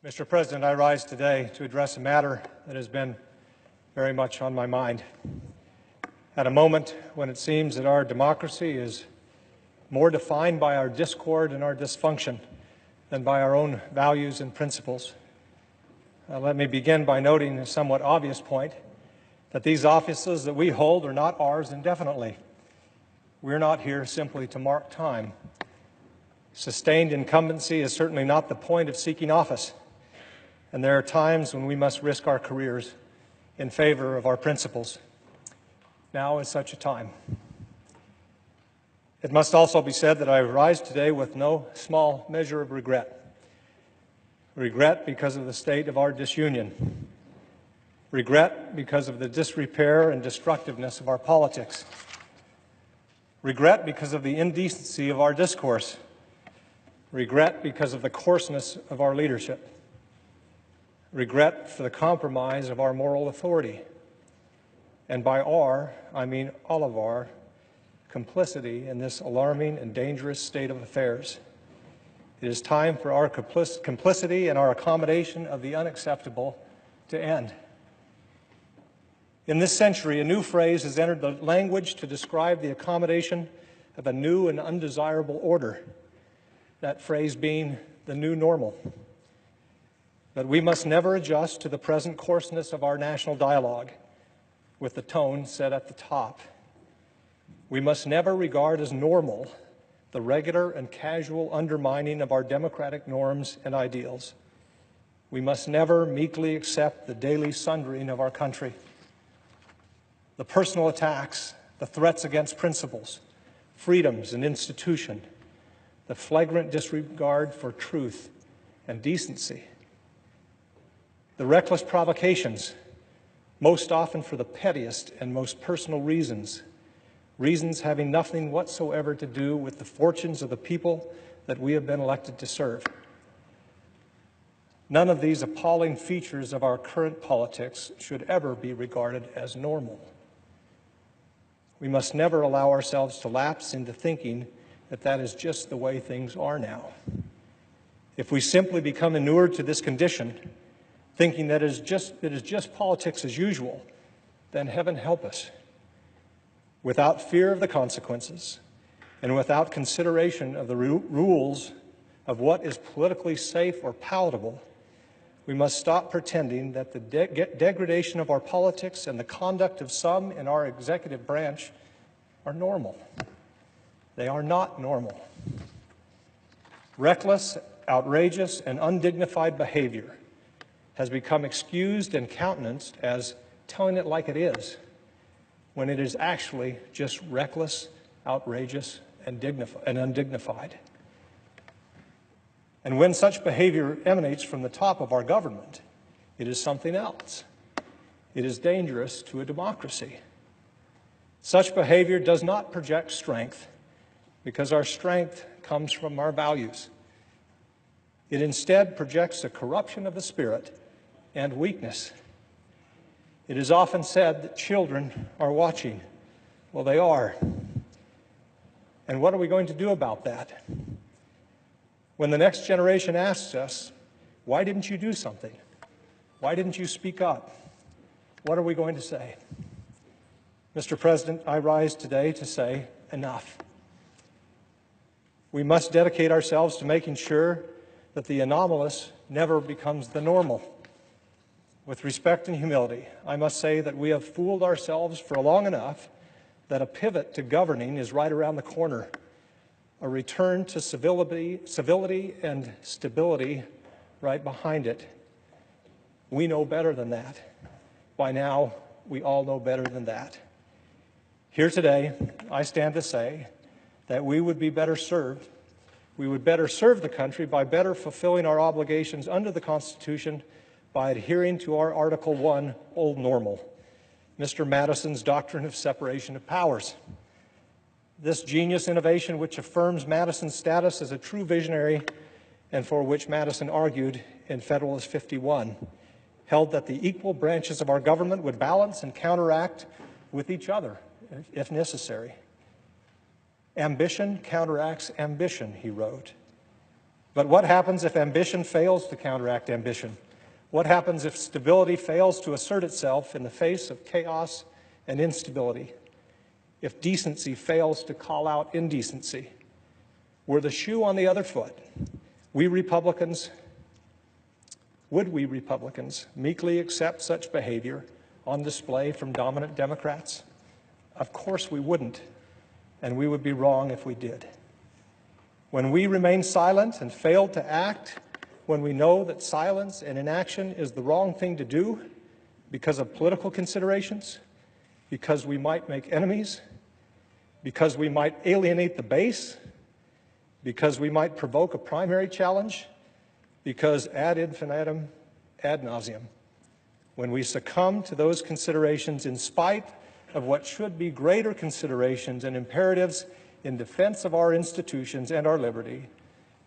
Mr. President, I rise today to address a matter that has been very much on my mind. At a moment when it seems that our democracy is more defined by our discord and our dysfunction than by our own values and principles. Let me begin by noting a somewhat obvious point, that these offices that we hold are not ours indefinitely. We're not here simply to mark time. Sustained incumbency is certainly not the point of seeking office, and there are times when we must risk our careers in favor of our principles. Now is such a time. It must also be said that I rise today with no small measure of regret. Regret because of the state of our disunion. Regret because of the disrepair and destructiveness of our politics. Regret because of the indecency of our discourse. Regret because of the coarseness of our leadership. Regret for the compromise of our moral authority. And by our, I mean all of our, complicity in this alarming and dangerous state of affairs. It is time for our complicity and our accommodation of the unacceptable to end. In this century, a new phrase has entered the language to describe the accommodation of a new and undesirable order, that phrase being the new normal. But we must never adjust to the present coarseness of our national dialogue with the tone set at the top. We must never regard as normal the regular and casual undermining of our democratic norms and ideals. We must never meekly accept the daily sundering of our country. The personal attacks, the threats against principles, freedoms and institution, the flagrant disregard for truth and decency, the reckless provocations, most often for the pettiest and most personal reasons, reasons having nothing whatsoever to do with the fortunes of the people that we have been elected to serve. None of these appalling features of our current politics should ever be regarded as normal. We must never allow ourselves to lapse into thinking that that is just the way things are now. If we simply become inured to this condition, thinking that it is just politics as usual, then heaven help us. Without fear of the consequences and without consideration of the rules of what is politically safe or palatable, we must stop pretending that the degradation of our politics and the conduct of some in our executive branch are normal. They are not normal. Reckless, outrageous, and undignified behavior has become excused and countenanced as telling it like it is, when it is actually just reckless, outrageous, and undignified. And when such behavior emanates from the top of our government, it is something else. It is dangerous to a democracy. Such behavior does not project strength, because our strength comes from our values. It instead projects a corruption of the spirit and weakness. It is often said that children are watching. Well, they are. And what are we going to do about that? When the next generation asks us, why didn't you do something? Why didn't you speak up? What are we going to say? Mr. President, I rise today to say enough. We must dedicate ourselves to making sure that the anomalous never becomes the normal. With respect and humility, I must say that we have fooled ourselves for long enough that a pivot to governing is right around the corner, a return to civility and stability right behind it. We know better than that. By now, we all know better than that. Here today, I stand to say that we would be better served. We would better serve the country by better fulfilling our obligations under the Constitution by adhering to our Article 1 old normal, Mr. Madison's doctrine of separation of powers. This genius innovation, which affirms Madison's status as a true visionary and for which Madison argued in Federalist 51, held that the equal branches of our government would balance and counteract with each other, if necessary. Ambition counteracts ambition, he wrote. But what happens if ambition fails to counteract ambition? What happens if stability fails to assert itself in the face of chaos and instability? If decency fails to call out indecency? Were the shoe on the other foot, would we Republicans meekly accept such behavior on display from dominant Democrats? Of course we wouldn't, and we would be wrong if we did. When we remain silent and fail to act, when we know that silence and inaction is the wrong thing to do because of political considerations, because we might make enemies, because we might alienate the base, because we might provoke a primary challenge, because ad infinitum, ad nauseum, when we succumb to those considerations in spite of what should be greater considerations and imperatives in defense of our institutions and our liberty,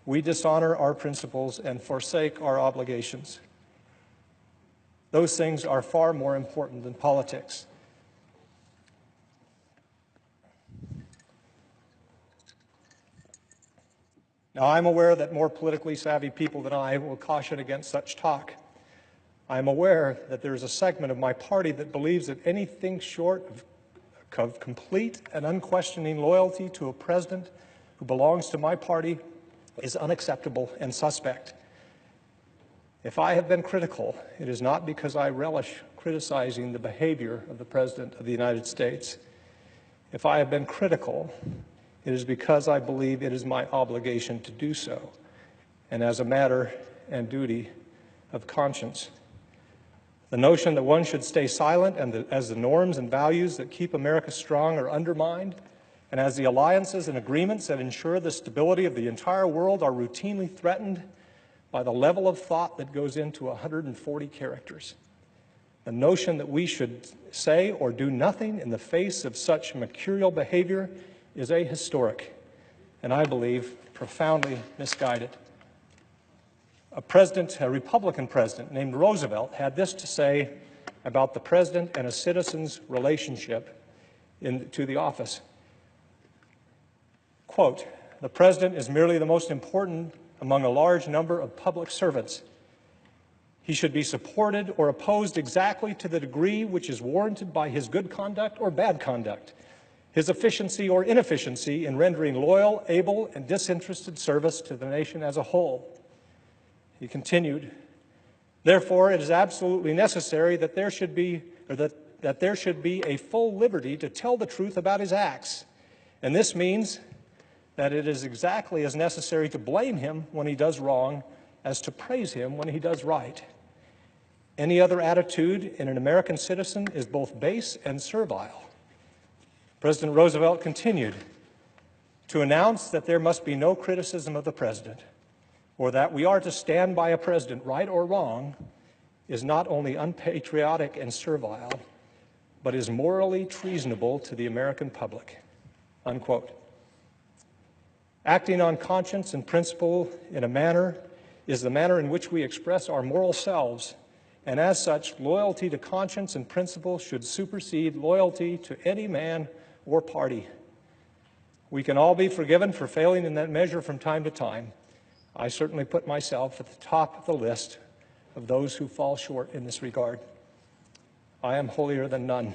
we dishonor our principles and forsake our obligations. Those things are far more important than politics. Now, I'm aware that more politically savvy people than I will caution against such talk. I'm aware that there is a segment of my party that believes that anything short of complete and unquestioning loyalty to a president who belongs to my party is unacceptable and suspect. If I have been critical, it is not because I relish criticizing the behavior of the President of the United States. If I have been critical, it is because I believe it is my obligation to do so, and as a matter and duty of conscience. The notion that one should stay silent and as the norms and values that keep America strong are undermined, and as the alliances and agreements that ensure the stability of the entire world are routinely threatened by the level of thought that goes into 140 characters. The notion that we should say or do nothing in the face of such mercurial behavior is ahistoric, and I believe profoundly misguided. A Republican president named Roosevelt had this to say about the president and a citizen's relationship to the office. Quote, "The president is merely the most important among a large number of public servants. He should be supported or opposed exactly to the degree which is warranted by his good conduct or bad conduct, his efficiency or inefficiency in rendering loyal, able, and disinterested service to the nation as a whole." He continued, "Therefore, it is absolutely necessary that there should be a full liberty to tell the truth about his acts, and this means that it is exactly as necessary to blame him when he does wrong as to praise him when he does right. Any other attitude in an American citizen is both base and servile." President Roosevelt continued, "To announce that there must be no criticism of the president, or that we are to stand by a president, right or wrong, is not only unpatriotic and servile, but is morally treasonable to the American public." Unquote. Acting on conscience and principle is the manner in which we express our moral selves, and as such, loyalty to conscience and principle should supersede loyalty to any man or party. We can all be forgiven for failing in that measure from time to time. I certainly put myself at the top of the list of those who fall short in this regard. I am holier than none.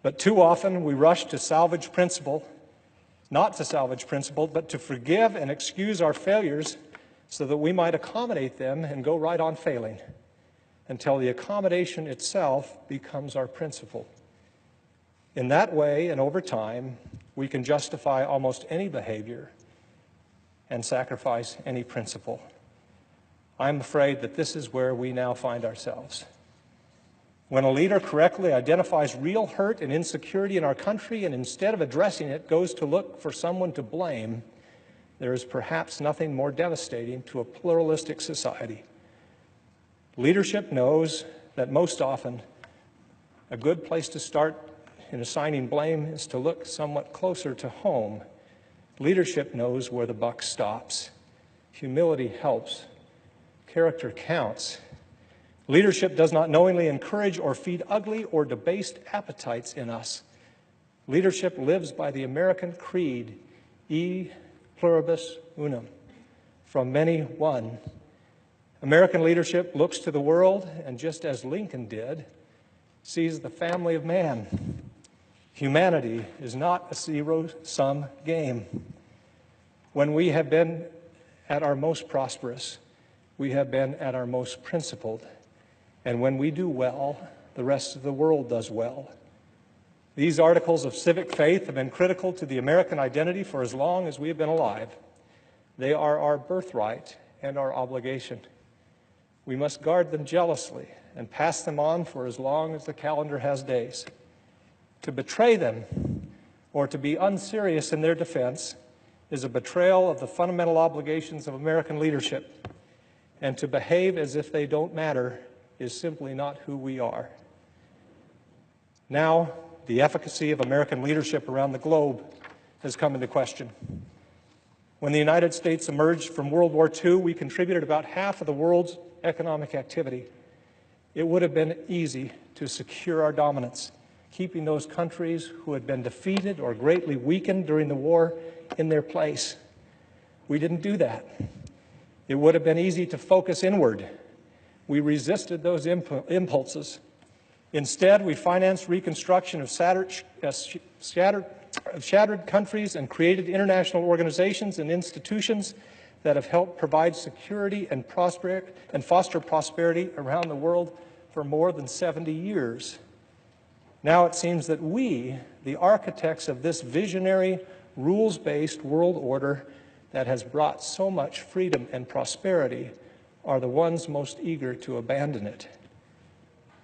But too often we rush to salvage principle, not to salvage principle, but to forgive and excuse our failures so that we might accommodate them and go right on failing, until the accommodation itself becomes our principle. In that way, and over time, we can justify almost any behavior and sacrifice any principle. I'm afraid that this is where we now find ourselves. When a leader correctly identifies real hurt and insecurity in our country and instead of addressing it goes to look for someone to blame, there is perhaps nothing more devastating to a pluralistic society. Leadership knows that most often a good place to start in assigning blame is to look somewhat closer to home. Leadership knows where the buck stops. Humility helps. Character counts. Leadership does not knowingly encourage or feed ugly or debased appetites in us. Leadership lives by the American creed, e pluribus unum, from many one. American leadership looks to the world and, just as Lincoln did, sees the family of man. Humanity is not a zero-sum game. When we have been at our most prosperous, we have been at our most principled. And when we do well, the rest of the world does well. These articles of civic faith have been critical to the American identity for as long as we have been alive. They are our birthright and our obligation. We must guard them jealously and pass them on for as long as the calendar has days. To betray them or to be unserious in their defense is a betrayal of the fundamental obligations of American leadership, and to behave as if they don't matter is simply not who we are. Now, the efficacy of American leadership around the globe has come into question. When the United States emerged from World War II, we contributed about half of the world's economic activity. It would have been easy to secure our dominance, keeping those countries who had been defeated or greatly weakened during the war in their place. We didn't do that. It would have been easy to focus inward. We resisted those impulses. Instead, we financed reconstruction of shattered countries and created international organizations and institutions that have helped provide security and foster prosperity around the world for more than 70 years. Now it seems that we, the architects of this visionary, rules-based world order that has brought so much freedom and prosperity, are the ones most eager to abandon it.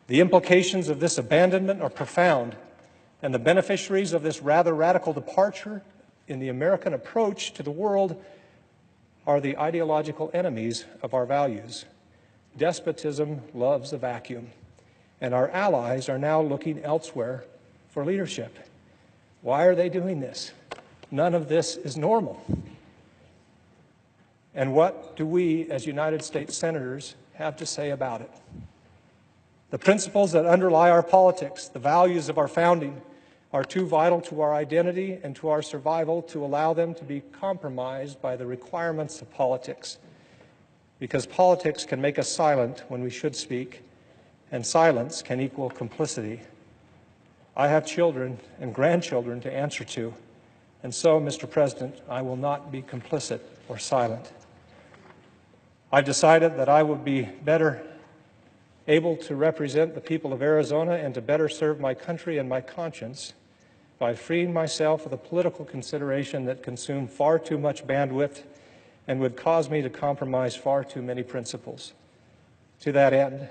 The implications of this abandonment are profound, and the beneficiaries of this rather radical departure in the American approach to the world are the ideological enemies of our values. Despotism loves a vacuum, and our allies are now looking elsewhere for leadership. Why are they doing this? None of this is normal. And what do we, as United States senators, have to say about it? The principles that underlie our politics, the values of our founding, are too vital to our identity and to our survival to allow them to be compromised by the requirements of politics. Because politics can make us silent when we should speak, and silence can equal complicity. I have children and grandchildren to answer to, and so, Mr. President, I will not be complicit or silent. I've decided that I would be better able to represent the people of Arizona and to better serve my country and my conscience by freeing myself of the political consideration that consume far too much bandwidth and would cause me to compromise far too many principles. To that end,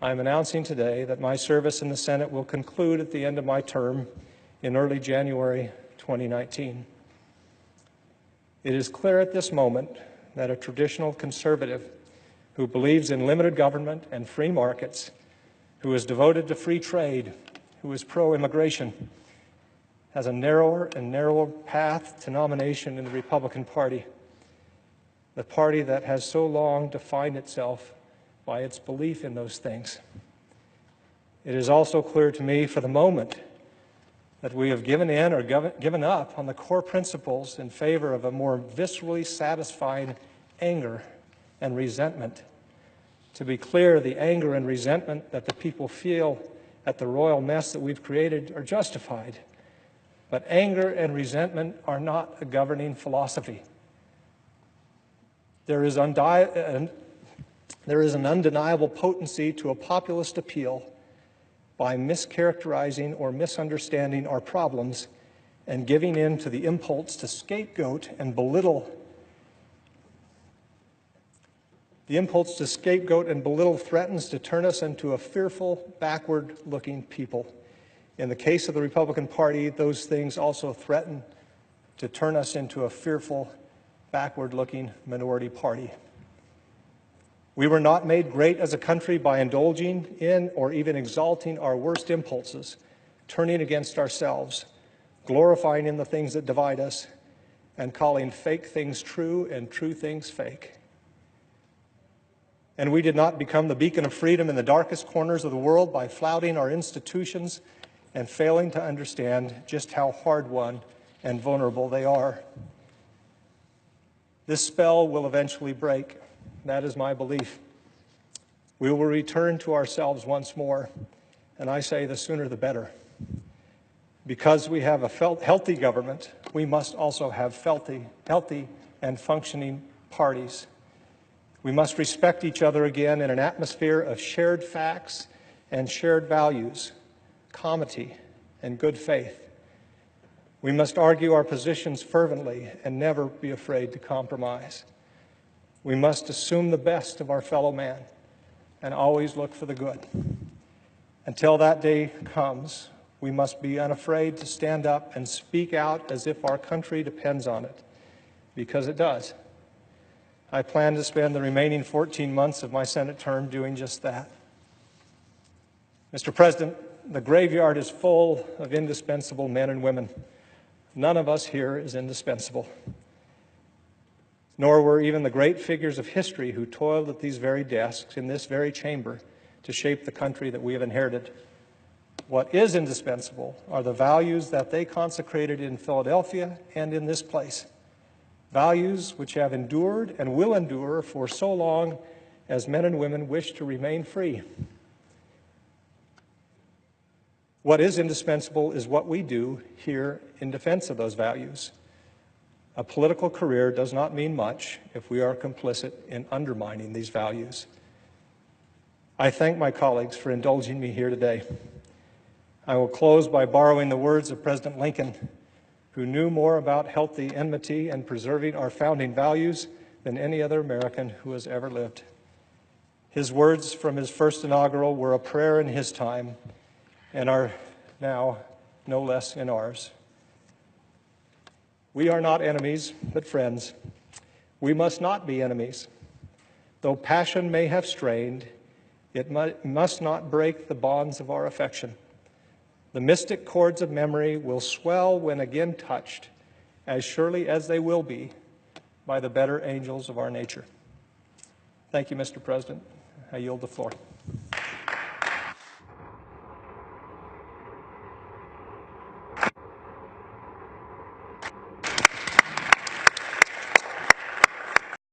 I am announcing today that my service in the Senate will conclude at the end of my term in early January 2019. It is clear at this moment that a traditional conservative who believes in limited government and free markets, who is devoted to free trade, who is pro-immigration, has a narrower and narrower path to nomination in the Republican Party, the party that has so long defined itself by its belief in those things. It is also clear to me for the moment that we have given in or given up on the core principles in favor of a more viscerally satisfying anger and resentment. To be clear, the anger and resentment that the people feel at the royal mess that we've created are justified. But anger and resentment are not a governing philosophy. There is an undeniable potency to a populist appeal by mischaracterizing or misunderstanding our problems and giving in to the impulse to scapegoat and belittle. The impulse to scapegoat and belittle threatens to turn us into a fearful, backward-looking people. In the case of the Republican Party, those things also threaten to turn us into a fearful, backward-looking minority party. We were not made great as a country by indulging in or even exalting our worst impulses, turning against ourselves, glorifying in the things that divide us, and calling fake things true and true things fake. And we did not become the beacon of freedom in the darkest corners of the world by flouting our institutions and failing to understand just how hard-won and vulnerable they are. This spell will eventually break. That is my belief. We will return to ourselves once more, and I say the sooner the better. Because we have a healthy government, we must also have healthy and functioning parties. We must respect each other again in an atmosphere of shared facts and shared values, comity and good faith. We must argue our positions fervently and never be afraid to compromise. We must assume the best of our fellow man and always look for the good. Until that day comes, we must be unafraid to stand up and speak out as if our country depends on it, because it does. I plan to spend the remaining 14 months of my Senate term doing just that. Mr. President, the graveyard is full of indispensable men and women. None of us here is indispensable, nor were even the great figures of history who toiled at these very desks in this very chamber to shape the country that we have inherited. What is indispensable are the values that they consecrated in Philadelphia and in this place, values which have endured and will endure for so long as men and women wish to remain free. What is indispensable is what we do here in defense of those values. A political career does not mean much if we are complicit in undermining these values. I thank my colleagues for indulging me here today. I will close by borrowing the words of President Lincoln, who knew more about healthy enmity and preserving our founding values than any other American who has ever lived. His words from his first inaugural were a prayer in his time and are now no less in ours. We are not enemies, but friends. We must not be enemies. Though passion may have strained, it must not break the bonds of our affection. The mystic chords of memory will swell when again touched, as surely as they will be by the better angels of our nature. Thank you, Mr. President. I yield the floor.